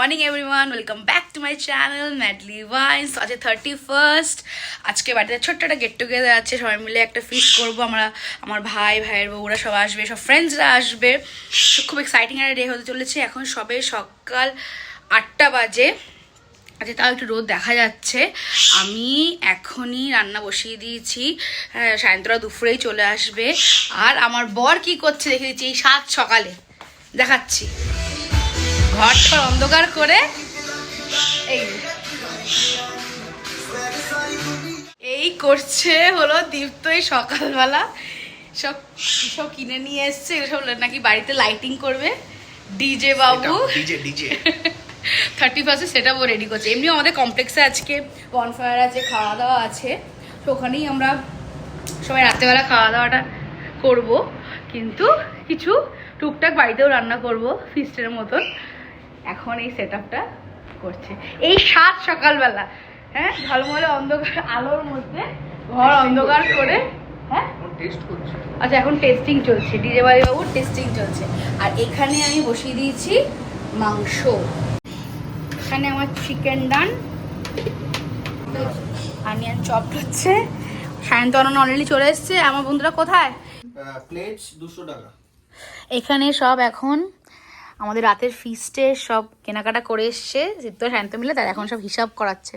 Morning everyone, welcome back to my channel madly wines. আজ 31st, আজকে বাড়িতে ছোট্ট একটা গেট টুগেদার আছে, সবাই মিলে একটা ফিস্ট করবো আমরা। আমার ভাইয়ের বউরা সব আসবে, সব ফ্রেন্ডসরা আসবে। খুব এক্সাইটিং একটা ডে হতে চলেছে। এখন সবে সকাল 8টা বাজে, আচ্ছা তাও একটু রোদ দেখা যাচ্ছে। আমি এখনই রান্না বসিয়ে দিয়েছি, সায়ন্তরা দুপুরেই চলে আসবে। আর আমার বর কি করছে দেখে দিচ্ছি, এই 7 সকালে দেখাচ্ছি। ঘরটা অন্ধকার করে এই করছে হলো দীপ্ত। এই সকালবেলা সব সব কিনে নিয়ে এসছে, সব নাকি বাড়িতে লাইটিং করবে। ডিজে বাবু ডিজে 31st সেটা ও রেডি করছে। এমনিও আমাদের কমপ্লেক্সে আজকে বনফায়ার আছে, খাওয়া দাওয়া আছে, তো ওখানেই আমরা সবাই রাত্রেবেলা খাওয়া দাওয়াটা করব। কিন্তু কিছু টুকটাক বাড়িতেও রান্না করব ফিস্টের মতন। এখন এই সেট আপটা করছে এই 7 সকালবেলা, হ্যাঁ ঝলমলে অন্ধকার আলোর মধ্যে ঘর অন্ধকার করে। হ্যাঁ আচ্ছা, এখন টেস্টিং চলছে, ডিজে বাবুর টেস্টিং চলছে। আর এখানে আমি বসিয়ে দিয়েছি মাংস। এখানে আমার চিকেন ডান, অনিয়ন চপ হচ্ছে। সায়ন্তন অলরেডি চলে এসছে। আমার বন্ধুরা কোথায়? প্লেটস 200 টাকা। এখানে সব এখন আমাদের রাতের ফিস্টে সব কেনাকাটা করে এসছে জিত্ত সায়ন্ত মিলে, তার এখন সব হিসাব করাচ্ছে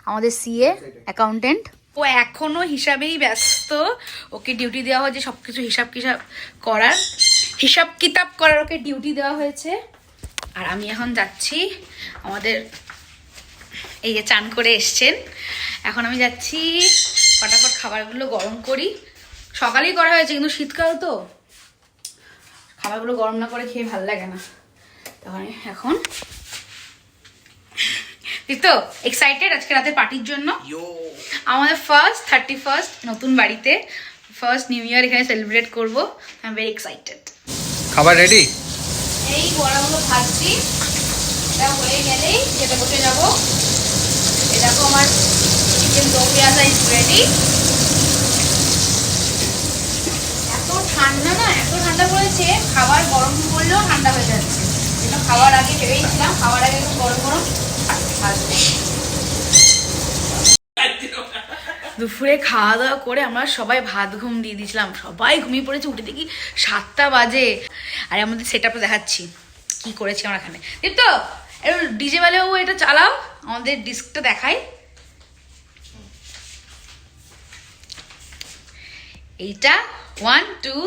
আমাদের সিএ অ্যাকাউন্টেন্ট। ও এখনো হিসাবেই ব্যস্ত, ওকে ডিউটি দেওয়া হয়েছে সব কিছু হিসাব কিতাব করার ওকে ডিউটি দেওয়া হয়েছে। আর আমি এখন যাচ্ছি, আমাদের এই যে চান করে এসছেন, এখন আমি যাচ্ছি ফটাফট খাবারগুলো গরম করি। সকালেই করা হয়েছে কিন্তু শীতকাল তো খাবারগুলো গরম না করে খেয়ে ভালো লাগে না। তখন এখন তো এক্সাইটেড আজকে রাতের পার্টির জন্য। আমাদের 31st নতুন বাড়িতে ফার্স্ট নিউ ইয়ার এখানে সেলিব্রেট করবো। I am very excited. খাবার রেডি? এই বড়াগুলো ভাজছি, এটা হয়ে গেলেই যেটা বসে যাবো। এই দেখো আমার চিকেন দো পেঁয়াজা ইজ রেডি। এত ঠান্ডা পড়েছে, খাবার গরম করলেও ঠান্ডা হয়ে যাচ্ছে। যেটা খাওয়ার আগে ভেবেছিলাম খাওয়ার আগে একটু গরম ভাজবো। দুপুরে খাওয়া দাওয়া করে আমরা সবাই ভাত ঘুম দিয়ে দিয়েছিলাম, সবাই ঘুমিয়ে পড়েছে। উঠে দেখি 7টা বাজে। আর আমাদের সেট আপটা দেখাচ্ছি কি করেছি আমরা এখানে। দীপ্ত ডিজে বালেও এটা চালাও, আমাদের ডিস্কটা দেখাই। এইটা 1 2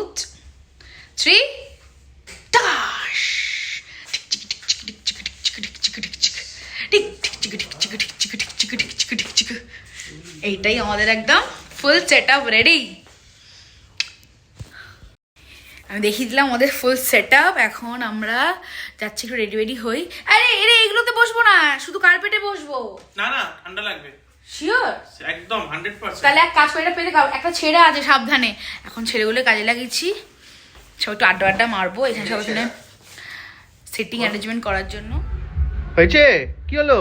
3 এইটাই আমাদের একদম ফুল সেট আপ রেডি। আমি দেখিয়ে দিলাম আমাদের ফুল সেট আপ। এখন আমরা যাচ্ছি একটু রেডি হই। আরে এইগুলোতে বসবো না, শুধু কার্পেটে বসবো। না ঠান্ডা লাগবে। শিওর? একদম 100%। তাহলে এক কাজ করে এটা পেতে একটা ছেড়ে আছে সাবধানে। এখন ছেড়েগুলো কাজে লাগিয়েছি, সব একটু আড্ডা মারবো এখানে, সব এখানে সিটিং অ্যারেঞ্জমেন্ট করার জন্য। হয়েছে কি হলো?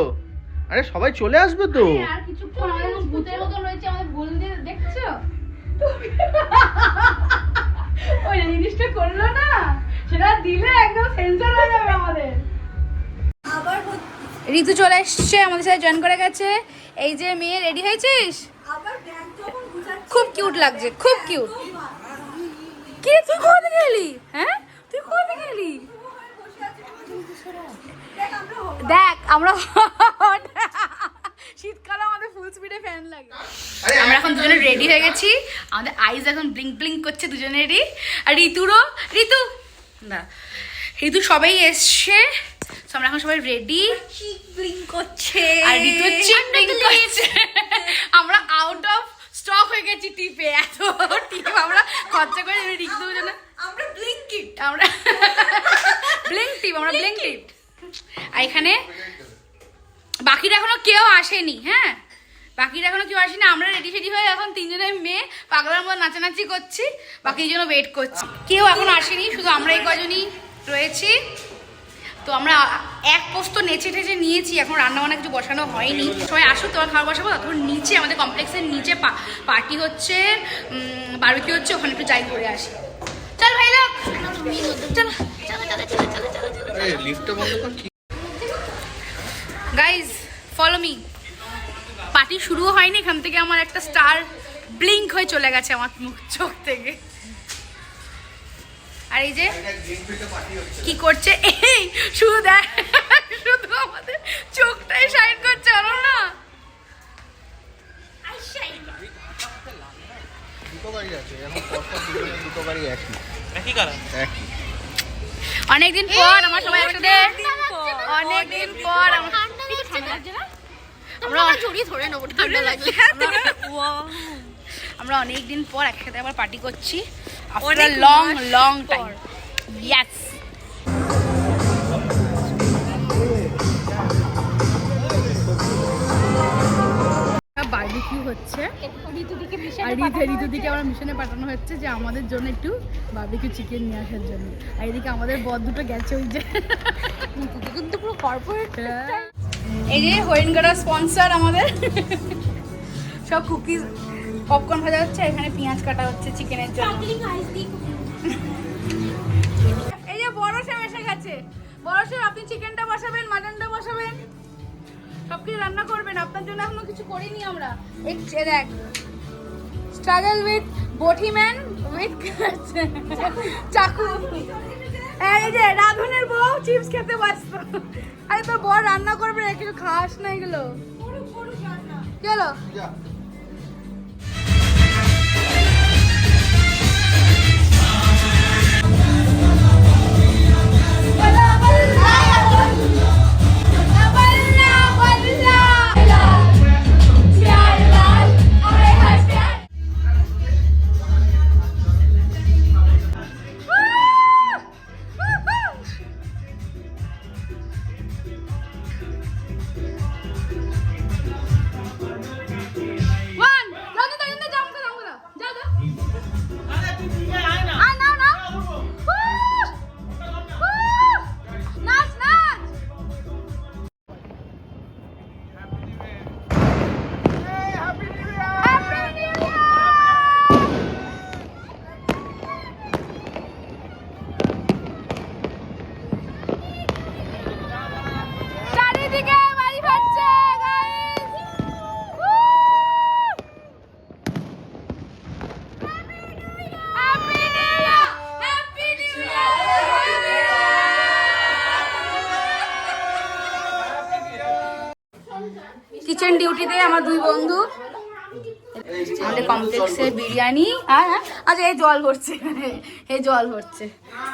আরে সবাই চলে আসবে তো। আর কিছুক্ষণ আমাদের ভূতের মতো রয়েছে, আমাদের ভুল দিয়ে দেখছো ওই জিনিসটা করলো না, সেটা দিলে একদম সেন্সর হয়ে যাবে আমাদের। ঋতু চলে এসছে, আমাদের সাথে জয়েন করে গেছে। এই যে মেয়ে, রেডি হয়েছিস? খুব কিউট লাগছে, খুব কিউট। কি তুই কোথা থেকে এলি? হ্যাঁ তুই কোথা থেকে এলি? দেখ আমরা শীতকালে আমাদের ফুল স্পিডে ফ্যান লাগে। আমরা এখন দুজনে রেডি হয়ে গেছি, আমাদের আইজ এখন ব্লিঙ্ক ব্লিঙ্ক করছে দুজনেরই। আর ঋতু সবাই এসছে, আমরা এখন সবাই রেডি। ব্লিঙ্ক করছে আর ঋতু ব্লিঙ্ক করছে। আমরা আউট অফ স্টক হয়ে গেছি টিপে, এত টিপ আমরা খরচা করে ঋতু দুজনে। আমরা ব্লিঙ্ক টিপ, আমরা ব্লিঙ্ক টিপ। আর এখানে বাকিরা এখনো কেউ আসেনি। হ্যাঁ বাকিরা এখনো কেউ আসেনি। আমরা রেডি হয়ে এখন 3 জনের মেয়ে পাগলার মতো নাচানাচি করছি, বাকির জন্য ওয়েট করছি। কেউ এখনো আসেনি, শুধু আমরা এই কজনই রয়েছি। তো আমরা এক পোস্ত নেচে টেচে নিয়েছি, এখন রান্নাবান্না কিছু বসানো হয়নি। সবাই আসো, তোমার খাবার বসাবো। তখন নিচে আমাদের কমপ্লেক্সের নিচে পার্টি হচ্ছে, বারবিকিউ হচ্ছে, ওখানে একটু যাই ঘুরে আসি। চল ভাই লোক, চল। Guys follow me. পার্টি শুরু হয়নি, এখান থেকে আমার একটা স্টার ব্লিঙ্ক হয়ে চলে গেছে আমার মুখ চোখ থেকে। আর এই যে কি করছে, এই শুধু দেখ, শুধু আমাদের চোখটাই শাইন করছে আরো না। অনেকদিন পর আমার সবাই একসাথে, অনেকদিন পর আমরা অনেকদিন পর একসাথে আবার পার্টি করছি after long long time. Yes, barbecue হচ্ছে আর ঋতুদিকে আমরা মিশনে পাঠানো হচ্ছে যে আমাদের জন্য একটু বারবিকিউ চিকেন নিয়ে আসার জন্য। আর এদিকে আমাদের বর দুটো গেছে ওই যে কিন্তু পুরো কর্পোরেট। এই যে হোয়েনগাড়া স্পন্সর আমাদের সব কুকিজ পপকর্ন ভাজা হচ্ছে, এখানে পেঁয়াজ কাটা হচ্ছে চিকেনের জন্য। এই যে বড় শেফ এসে গেছে। বড় শেফ, আপনি চিকেনটা বসাবেন, মাটনটা বসাবেন, সবকিছু রান্না করবেন। আপনার জন্য এখনো কিছু করিনি আমরা। দেখ, স্ট্রাগল উইথ বটিম্যান উইথ চাকু। এই যে রাধুনের বউ চিপস খেতে ব্যস্ত। আরে তোর বর রান্না করবে না, কিছু খাস না এগুলো। কি হলো? কিচেন ডিউটিতে আমার দুই বন্ধু আমাদের কমপ্লেক্সে বিরিয়ানি। আচ্ছা, এই জল ভরছে, এই জল ভরছে,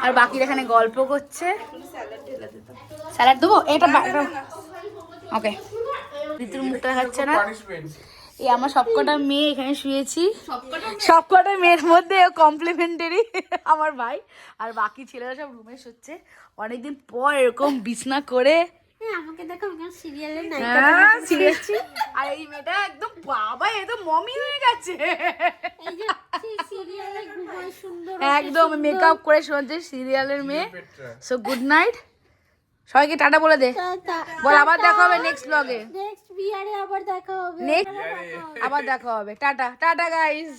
আর বাকিরা এখানে গল্প করছে। স্যালাড দেবো? এটা ওকে। ঋতুর মুখটা দেখাচ্ছে না। এই আমার সবকটা মেয়ে এখানে শুয়েছি, সবকটা মেয়ের মধ্যে কমপ্লিমেন্টারি আমার ভাই, আর বাকি ছেলেরা সব রুমে শুচ্ছে। অনেকদিন পর এরকম বিছনা করে আমাকে দেখো সিরিয়ালের আর এই মেয়েটা একদম বাবা, এ তো মমি হয়ে গেছে একদম মেকআপ করে শুনছে সিরিয়ালের মেয়ে। সো গুড নাইট, সবাইকে টাটা বলে দে। বল আবার দেখা হবে নেক্সট ব্লগে, নেক্সট বিয়ারে আবার দেখা হবে, নেক্সট আবার দেখা হবে। Tata tata guys.